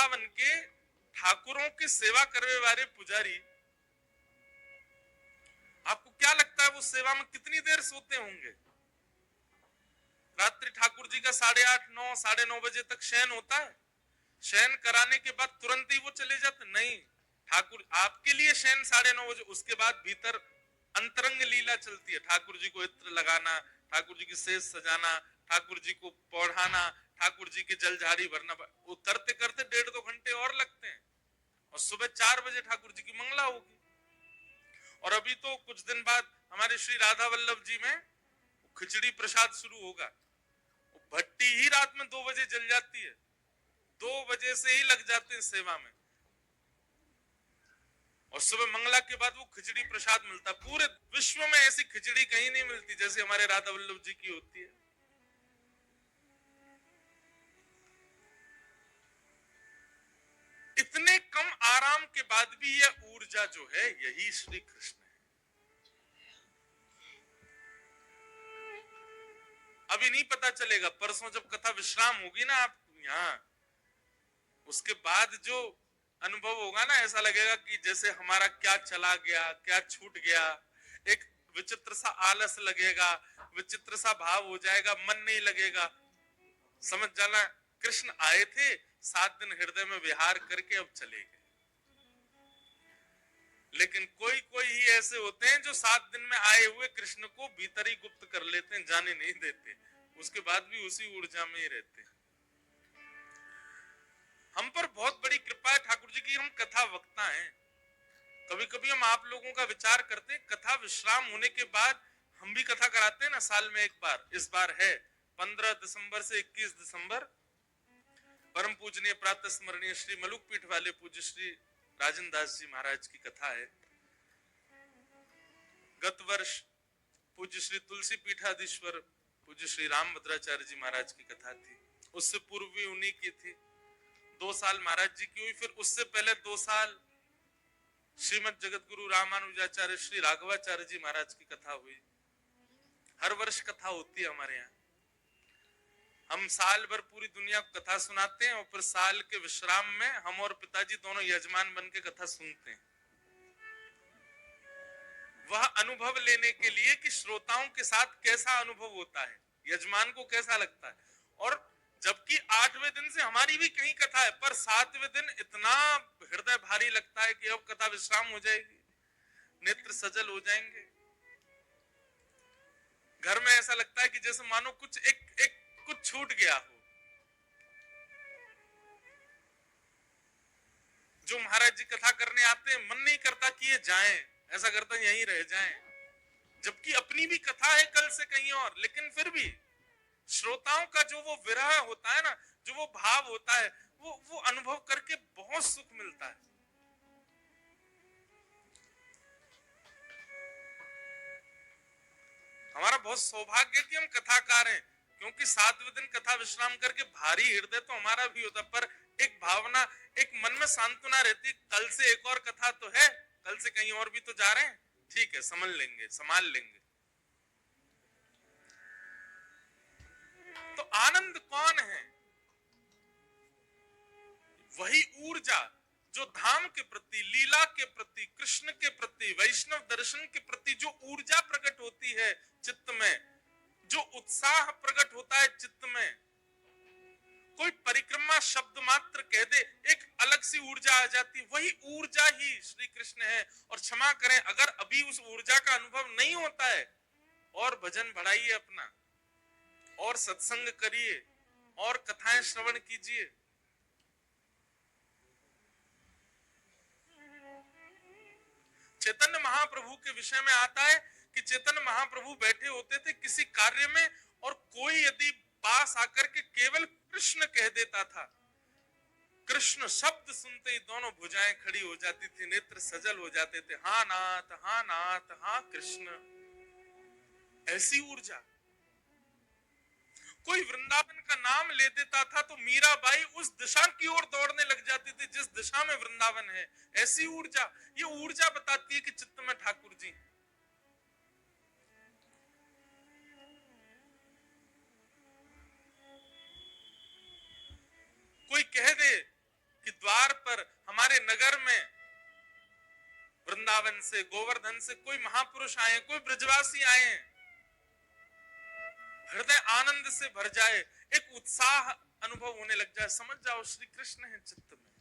वृंदावन के ठाकुरों की सेवा करने वाले पुजारी, आपको क्या लगता है वो सेवा में कितनी देर सोते होंगे? रात्रि ठाकुर जी का 8:30, 9, 9:30 बजे तक शयन होता है। शयन कराने के बाद तुरंत ही वो चले जाते? नहीं, ठाकुर आपके लिए शयन 9:30 बजे, उसके बाद भीतर अंतरंग लीला चलती है। ठाकुर जी को इत्र लगाना, ठाकुर जी की सेज सजाना, ठाकुर जी को पौढ़ाना, ठाकुर जी के जलझाड़ी भरना, वो करते करते 1.5-2 घंटे और लगते हैं। और सुबह 4 बजे ठाकुर जी की मंगला होगी। और अभी तो कुछ दिन बाद हमारे श्री राधा वल्लभ जी में खिचड़ी प्रसाद शुरू होगा। भट्टी ही रात में 2 बजे जल जाती है, 2 बजे से ही लग जाते हैं सेवा में। और सुबह मंगला के बाद वो खिचड़ी प्रसाद मिलता। पूरे विश्व में ऐसी खिचड़ी कहीं नहीं मिलती जैसे हमारे राधा वल्लभ जी की होती है। इतने कम आराम के बाद भी यह ऊर्जा जो है, यही श्री कृष्ण है। अभी नहीं पता चलेगा, परसों जब कथा विश्राम होगी ना आप यहाँ, उसके बाद जो अनुभव होगा ना, ऐसा लगेगा कि जैसे हमारा क्या चला गया, क्या छूट गया। एक विचित्र सा आलस लगेगा, विचित्र सा भाव हो जाएगा, मन नहीं लगेगा। समझ जाना, कृष्ण आए थे 7 दिन हृदय में विहार करके अब चले गए। लेकिन कोई कोई ही ऐसे होते हैं जो 7 दिन में आए हुए कृष्ण को भीतर ही गुप्त कर लेते हैं, जाने नहीं देते, उसके बाद भी उसी ऊर्जा में ही रहते हैं। हम पर बहुत बड़ी कृपा है ठाकुर जी की, हम कथा वक्ता हैं। कभी कभी हम आप लोगों का विचार करते हैं, कथा विश्राम होने के बाद हम भी कथा कराते हैं ना साल में एक बार। इस बार है 15 दिसंबर से 21 दिसंबर, परम पूजनीय प्रातः स्मरणीय श्री मलुक पीठ वाले पूज्य श्री राजन दास जी महाराज की कथा है। गत वर्ष पूज्य श्री तुलसी पीठाधीश्वर पूज्य श्री राम भद्राचार्य जी महाराज की कथा थी। उससे पूर्व भी उन्हीं की थी। 2 साल महाराज जी की हुई, फिर उससे पहले 2 साल श्रीमद जगत गुरु रामानुजाचार्य श्री राघवाचार्य जी महाराज की कथा हुई। हर वर्ष कथा होती है हमारे यहाँ। हम साल भर पूरी दुनिया को कथा सुनाते हैं और फिर साल के विश्राम में हम और पिताजी दोनों यजमान बन के कथा सुनते हैं। वह अनुभव लेने के लिए कि श्रोताओं के साथ कैसा अनुभव होता है, यजमान को कैसा लगता है। और जबकि 8वें दिन से हमारी भी कहीं कथा है, पर 7वें दिन इतना हृदय भारी लगता है कि अब कथा विश्राम हो जाएगी, नेत्र सजल हो जाएंगे। घर में ऐसा लगता है कि जैसे मानो कुछ कुछ छूट गया हो। जो महाराज जी कथा करने आते हैं, मन नहीं करता कि ये जाएं, ऐसा करता है यहीं रह जाएं, जबकि अपनी भी कथा है कल से कहीं और। लेकिन फिर भी श्रोताओं का जो वो विरह होता है ना, जो वो भाव होता है, वो अनुभव करके बहुत सुख मिलता है। हमारा बहुत सौभाग्य कि हम कथाकार हैं, क्योंकि 7वें दिन कथा विश्राम करके भारी हृदय तो हमारा भी होता, पर एक भावना, एक मन में सांत्वना रहती, कल से एक और कथा तो है, कल से कहीं और भी तो जा रहे हैं, ठीक है, समझ लेंगे, संभाल लेंगे। तो आनंद कौन है? वही ऊर्जा जो धाम के प्रति, लीला के प्रति, कृष्ण के प्रति, वैष्णव दर्शन के प्रति जो ऊर्जा प्रकट होती है चित्त में, जो उत्साह प्रकट होता है चित्त में, कोई परिक्रमा शब्द मात्र कह दे एक अलग सी ऊर्जा आ जाती, वही ऊर्जा ही श्री कृष्ण है। और क्षमा करें अगर अभी उस ऊर्जा का अनुभव नहीं होता है, और भजन बढ़ाइए अपना, और सत्संग करिए, और कथाएं श्रवण कीजिए। चैतन्य महाप्रभु के विषय में आता है कि चैतन्य महाप्रभु बैठे होते थे किसी कार्य में, और कोई यदि पास आकर के केवल कृष्ण कह देता था, कृष्ण शब्द सुनते ही दोनों भुजाएं खड़ी हो जाती थी, नेत्र सजल हो जाते थे, हाँ नाथ, हाँ नाथ, हाँ कृष्ण। ऐसी ऊर्जा। कोई वृंदावन का नाम ले देता था तो मीराबाई उस दिशा की ओर दौड़ने लग जाती थी जिस दिशा में वृंदावन है। ऐसी ऊर्जा, ये ऊर्जा बताती है कि चित्त में ठाकुर जी। कोई कह दे कि पर हमारे नगर में वृंदावन से, गोवर्धन से कोई महापुरुष आए, कोई ब्रजवासी आए, हृदय आनंद से भर जाए, एक उत्साह अनुभव होने लग जाए, समझ जाओ श्री कृष्ण है चित्त में।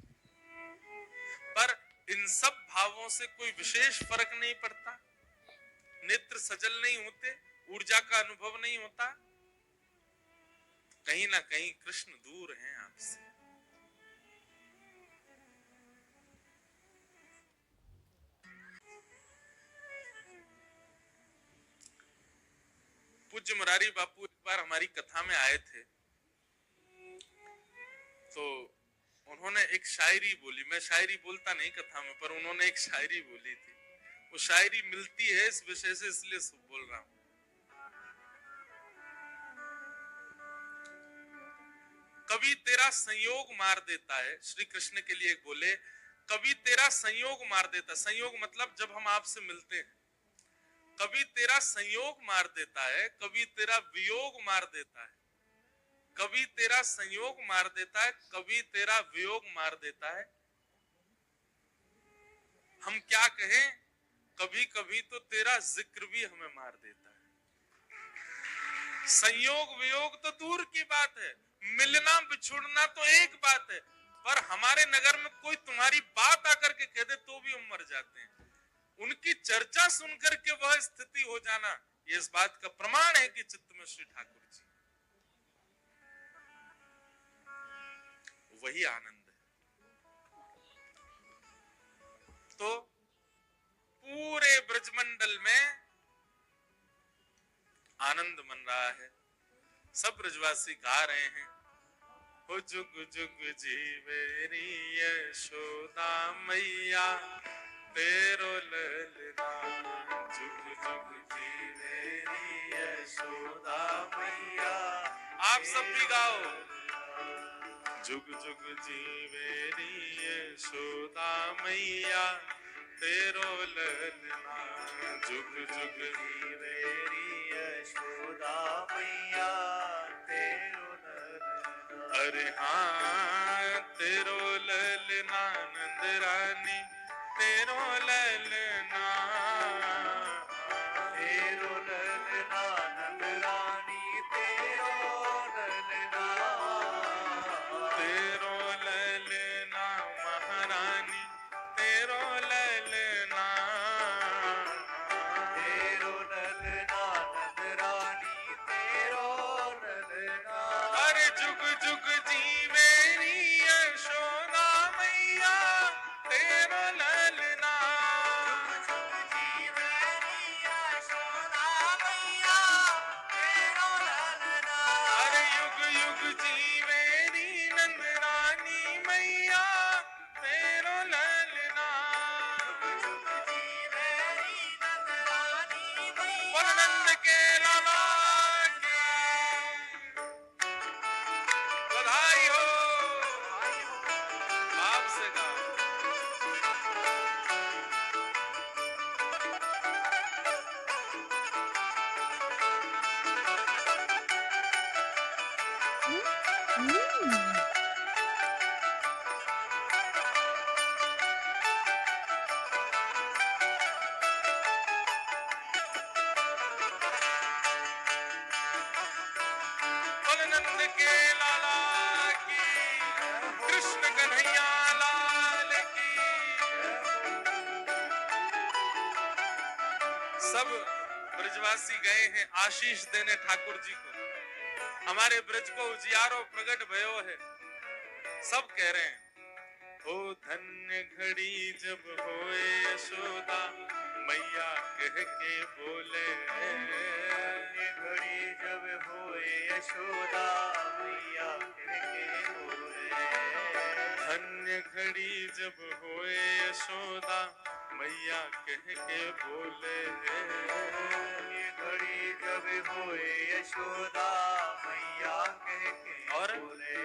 पर इन सब भावों से कोई विशेष फर्क नहीं पड़ता, नेत्र सजल नहीं होते, ऊर्जा का अनुभव नहीं होता, कहीं ना कहीं कृष्ण दूर हैं आपसे। पूज्य मुरारी बापू एक बार हमारी कथा में आए थे, तो उन्होंने एक शायरी बोली। मैं शायरी बोलता नहीं कथा में, पर उन्होंने एक शायरी बोली थी। वो शायरी मिलती है इस विषय से, इसलिए बोल रहा हूं। कभी तेरा संयोग मार देता है, श्री कृष्ण के लिए बोले, कभी तेरा संयोग मार देता। संयोग मतलब जब हम आपसे मिलते हैं, कभी तेरा संयोग मार देता है, कभी तेरा वियोग मार देता है, कभी तेरा संयोग मार देता है, कभी तेरा वियोग मार देता है। हम क्या कहें, कभी कभी तो तेरा जिक्र भी हमें मार देता है। संयोग वियोग तो दूर की बात है, मिलना बिछुड़ना तो एक बात है, पर हमारे नगर में कोई तुम्हारी बात आकर के कह दे तो भी हम मर जाते हैं। उनकी चर्चा सुनकर के वह स्थिति हो जाना, ये इस बात का प्रमाण है कि चित्त में श्री ठाकुर जी, वही आनंद है। तो पूरे ब्रजमंडल में आनंद मन रहा है, सब ब्रजवासी गा रहे हैं, हो जुग जुग जीवेरी यशोदा मैया तेरो ललना, जुग जुग जीवेरी यशोदा मैया। आप सब भी गाओ, जुग जुग जीवेरी यशोदा मैया तेरो ललना, जुग जुग जीवेरी यशोदा मैया तेरो ललना। अरे हाँ तेरो ललना नंद रानी, तेरो ललना, तेरो ललना नंद रानी, तेरो ललना, तेरो ललना महारानी, तेरो ललना, तेरो ललना नंद रानी, तेरो ललना। अरे जुग जुग जीवेरी यशोदा मैया तेरो ललना, जुग जुग जीवेरी यशोदा मैया तेरो ललना। अरे युग युग जीवेरी नंद रानी मैया तेरो ललना, जुग जुग जीवेरी नंद रानी मैया। बोल नंद के लाला की बधाई हो, बाप से गाओ। नंद के लाला की, कृष्ण कन्हैया लाल की। सब ब्रजवासी गए हैं आशीष देने ठाकुर जी को, हमारे ब्रज को उजियारो प्रगट भयो है। सब कह रहे हैं, ओ धन्य घड़ी जब होए यशोदा मैया कह के बोले, घड़ी जब होए यशोदा मैया कह के बोले, धन्य घड़ी जब होए यशोदा मैया कह के बोले, घड़ी जब होए यशोदा मैया कह के और बोले,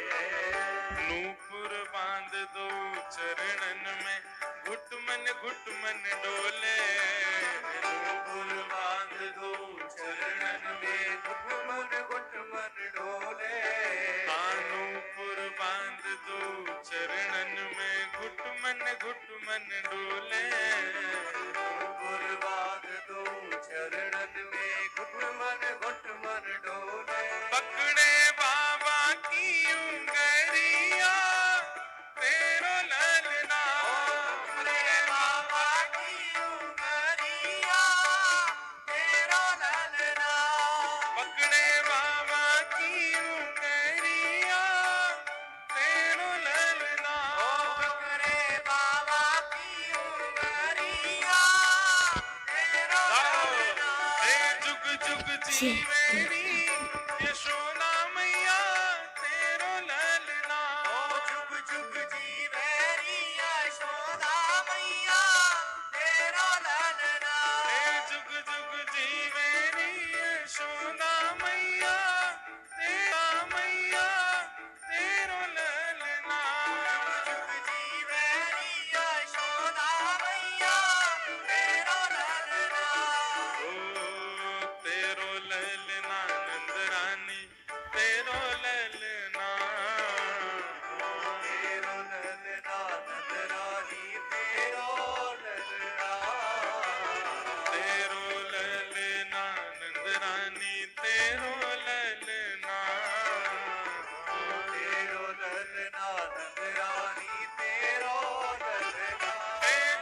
नूपुर बांध दो चरणन में घुट मन डोले, नूपुर बांध दो चरणन में घुट मन डोले, नूपुर बांध दो चरणन में घुट मन डोले, गुरबाद दो चरणन में घुट मन डोले, पकड़े बाबा की उंगरिया तेरो ललना, रे बाबा की उंगरिया तेरो ललना, पकड़े बाबा की उंगरिया तेरो ललना, रे बाबा की उंगरिया तेरो ललना, जुग जुग जीवेरी यशोदा मैया तेरो ललना, जुग जुग जीवेरी यशोदा मैया तेरो ललना, जुग जुग जीवेरी यशोदा मैया तेरो ललना, जुग जीवेरी यशोदा मैया तेरो ललना, ओ तेरो ललना नंद रानी तेरो ललना, तेरो ललना नंद रानी तेरो ललना, तेरो ललना नंद रानी तेरो ललना, तेरो ललना नंद रानी तेरो ललना,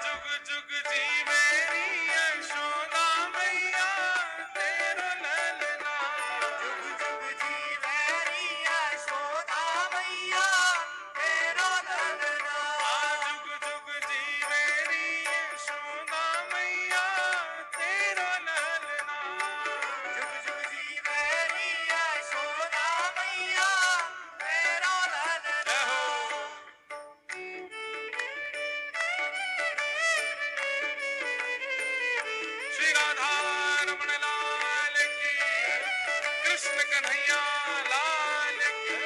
जुग जुग जीवेरी यशोदा मैया तेरो ललना, जुग जुग जीवेरी यशोदा मैया तेरो ललना, जुग जुग जीवेरी यशोदा मैया तेरो ललना, जुग जुग जीवेरी यशोदा मैया तेरो ललना, श्री राधा रमण लाल की, कृष्ण कन्हैया लाल की।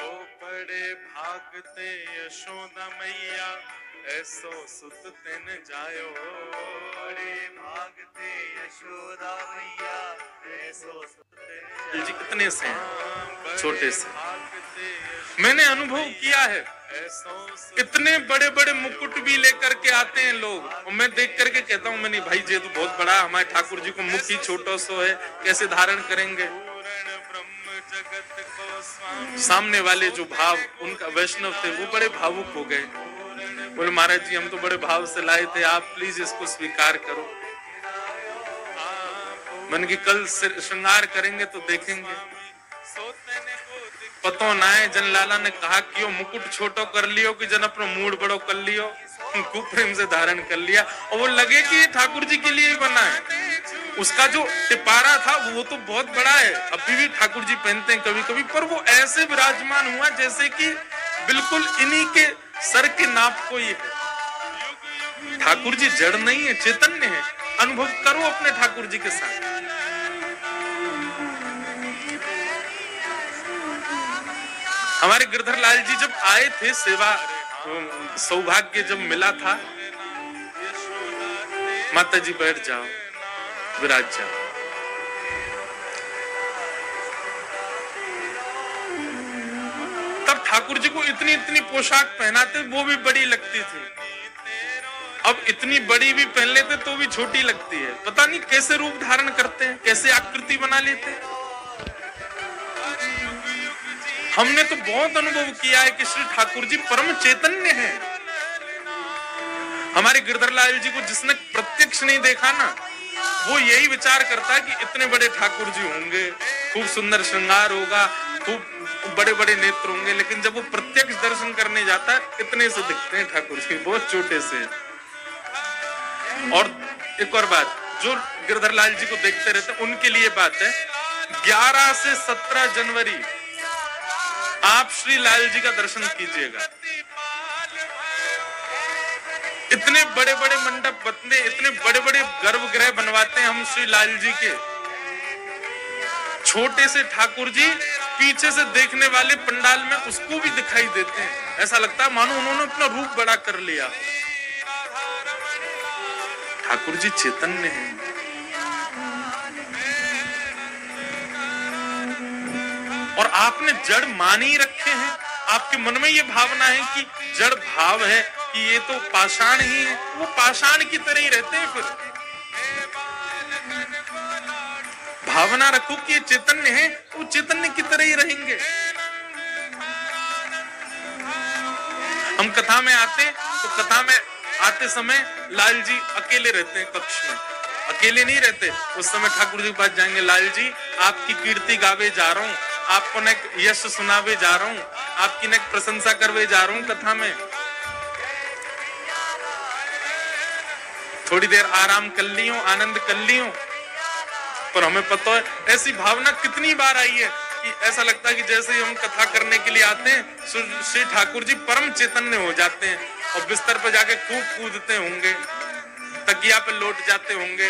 ओ बड़े भागते यशोदा मैया ऐसो सुत तेन जायो, बड़े भागते यशोदा मैया ऐसो सुते जी कितने से हैं? छोटे से मैंने अनुभव किया है, इतने बड़े बड़े मुकुट भी लेकर के आते हैं लोग, और मैं देख करके कहता हूँ मैंने भाई ये तो बहुत बड़ा है, हमारे ठाकुर जी को मुख ही छोटा सो है, कैसे धारण करेंगे। सामने वाले जो भाव उनका वैष्णव थे वो बड़े भावुक हो गए, बोले महाराज जी हम तो बड़े भाव से लाए थे, आप प्लीज इसको स्वीकार करो। मन की कल श्रृंगार करेंगे तो देखेंगे। पतो ना है जन लाला ने कहा कि मुकुट छोटो कर लियो कि जन अपना मूड बड़ो कर लियो, खूब प्रेम से धारण कर लिया, और वो लगे कि ये ठाकुर जी के लिए ही बना है। उसका जो टिपारा था वो तो बहुत बड़ा है, अभी भी ठाकुर जी पहनते हैं कभी कभी, पर वो ऐसे विराजमान हुआ जैसे कि बिल्कुल इन्हीं के सर के नाप को ही है। ठाकुर जी जड़ नहीं है, चैतन्य है। अनुभव करो अपने ठाकुर जी के साथ। हमारे गिरधर लाल जी जब आए थे सेवा, सौभाग्य जब मिला था, माता जी बैठ जाओ, विराज जाओ। तब ठाकुर जी को इतनी इतनी पोशाक पहनाते, वो भी बड़ी लगती थी। अब इतनी बड़ी भी पहन लेते तो भी छोटी लगती है। पता नहीं कैसे रूप धारण करते हैं, कैसे आकृति बना लेते हैं। हमने तो बहुत अनुभव किया है कि श्री ठाकुर जी परम चैतन्य हैं। हमारे गिरधर लाल जी को जिसने प्रत्यक्ष नहीं देखा ना, वो यही विचार करता है कि इतने बड़े ठाकुर जी होंगे, खूब सुंदर श्रृंगार होगा, खूब बड़े बड़े नेत्र होंगे, लेकिन जब वो प्रत्यक्ष दर्शन करने जाता है इतने से दिखते हैं ठाकुर जी, बहुत छोटे से। और एक और बात, जो गिरधर लाल जी को देखते रहते उनके लिए बात है, 11 से 17 जनवरी आप श्री लाल जी का दर्शन कीजिएगा। इतने बड़े बड़े मंडप बनते, इतने बड़े बड़े गर्भगृह बनवाते हैं हम श्री लाल जी के। छोटे से ठाकुर जी पीछे से देखने वाले पंडाल में उसको भी दिखाई देते हैं। ऐसा लगता है मानो उन्होंने अपना रूप बड़ा कर लिया। ठाकुर जी चैतन्य हैं। और आपने जड़ मान ही रखे हैं। आपके मन में ये भावना है कि जड़ भाव है, कि ये तो पाषाण ही है, वो पाषाण की तरह ही रहते हैं। फिर भावना रखो कि ये चैतन्य है, वो चैतन्य की तरह ही रहेंगे। हम कथा में आते तो कथा में आते समय लाल जी अकेले रहते हैं कक्ष में। अकेले नहीं रहते, उस समय ठाकुर जी के पास जाएंगे, लाल जी आपकी कीर्ति गावे जा रहा हूँ, आपको न यश सुनावे जा रहा हूँ, आपकी न प्रशंसा करवे जा रहा हूँ कथा में, थोड़ी देर आराम कर लियो, आनंद कर लियो। पर हमें पता है ऐसी भावना कितनी बार आई है कि ऐसा लगता है कि जैसे ही हम कथा करने के लिए आते हैं श्री ठाकुर जी परम चैतन्य हो जाते हैं और बिस्तर पर जाके खूब कूदते होंगे, तकिया पे लौट जाते होंगे,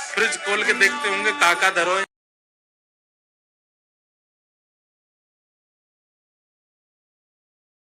फ्रिज खोल के देखते होंगे काका धरो